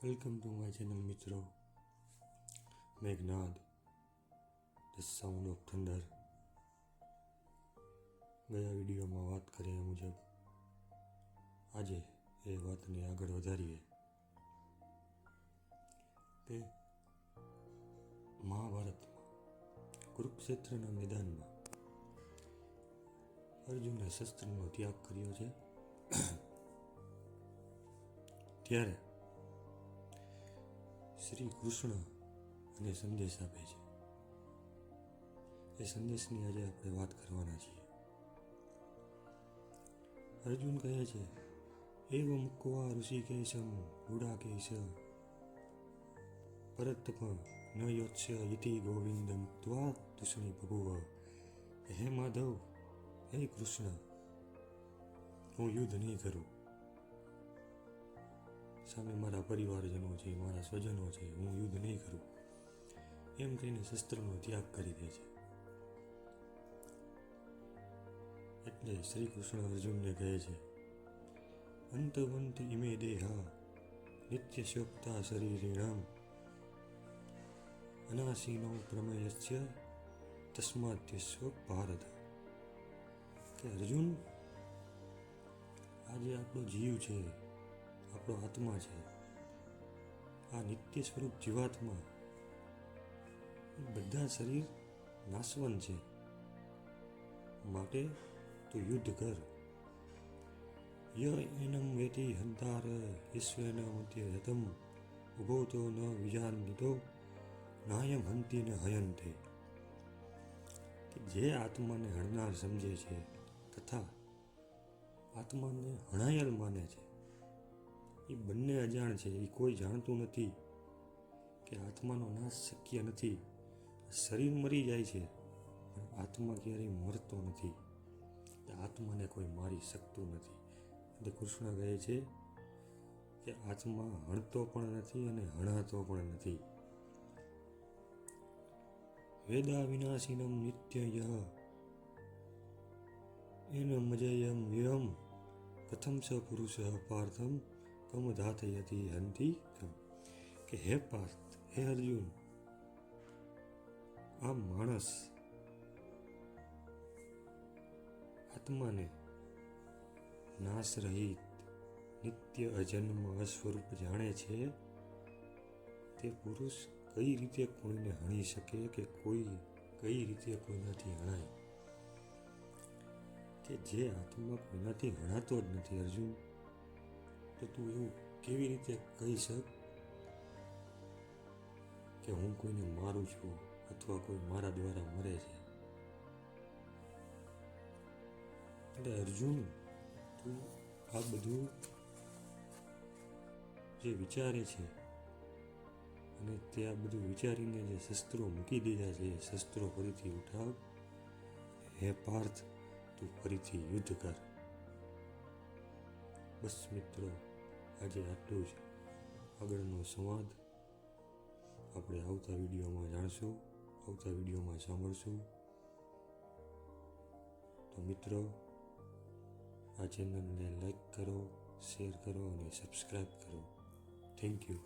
Welcome to my channel મિત્રો. Meghnad, the sound of thunder. ગયા વિડીયોમાં વાત કર્યા મુજબ આજે એ વાતને આગળ વધારીએ કે મહાભારતમાં કુરુક્ષેત્રના મેદાનમાં અર્જુને શસ્ત્રનો ત્યાગ કર્યો છે. ત્યારે શ્રી કૃષ્ણ અને સંદેશ આપે છે. એ સંદેશની આજે આપણે વાત કરવાના છીએ. અર્જુન કહે છે, એવ મુક્વા ઋષિકેશમ ગુડાકેશ પરતમ ન યોત્સ્ય ઇતિ ગોવિંદ મુક્ત્વા તુષ્ણી બભુવ. હે માધવ, હે કૃષ્ણ, હું યુદ્ધ નહીં કરું. સામે મારા પરિવારજનો છે, મારા સ્વજનો છે, હું યુદ્ધ નહીં કરું એમ કહીને શસ્ત્રનો ત્યાગ કરી દે છે. એટલે શ્રી કૃષ્ણ અર્જુનને કહે છે, અંતવંત ઇમે દેહા નિત્ય શોક્તા શરીરિણામ અનાસીનો પ્રમેયસ્ય તસ્માદ્યસ્વ ભારત. કે અર્જુન, આજે આપણો જીવ છે, આપણો આત્મા છે, આ નિત્ય સ્વરૂપ જીવાત્મા, બધા શરીર નાશવંત છે. માટે તું યુદ્ધ કર. ય એનમ વેતિ હંતાર ઈશ્વન મધ્ય હતમ ઉભો તો ન વિજાનિતો નાયમ હંતી ન હયંતે. કે જે આત્માને હણનાર સમજે છે તથા આત્માને હણાયેલ માને છે, એ બંને અજાણ છે. એ કોઈ જાણતું નથી કે આત્માનો નાશ શક્ય નથી. શરીર મરી જાય છે પણ આત્મા ક્યારેય મરતો નથી. આત્માને કોઈ મારી શકતું નથી. એટલે કૃષ્ણ કહે છે કે આત્મા હણતો પણ નથી અને હણાતો પણ નથી. વેદા વિનાશીનમ નિત્ય એનમ અજયમ વિરમ કથમ સ પુરુષ પાર્થમ કમ ધાતયતી હંતી કમ. કે હે પાર્થ, હે અર્જુન, આ માણસ આત્માને નાશ રહિત નિત્ય અજન્મ સ્વરૂપ જાણે છે. તે પુરુષ કઈ રીતે કોઈને હણી શકે કે કોઈ કઈ રીતે કોઈનાથી હણાય? કે જે આત્મા કોઈનાથી હણાતો જ નથી અર્જુન, તો તું એવું કેવી રીતે કહી શક કે હું કોઈને મારું છું અથવા કોઈ મારા દ્વારા મરે છે? એટલે અર્જુન, તું આ બધું જે વિચારે છે અને તે આ બધું વિચારીને જે શસ્ત્રો મૂકી દીધા છે, એ શસ્ત્રો ફરીથી ઉઠાવ. હે પાર્થ, તું ફરીથી યુદ્ધ કર. બસ મિત્રો, આજે આટલું જ. આગળનો સંવાદ આપણે આવતા વિડીયોમાં જાણશું, આવતા વિડીયોમાં સાંભળશું. તો મિત્રો, આ ચેનલને લાઈક કરો, શેર કરો અને સબસ્ક્રાઈબ કરો. Thank you.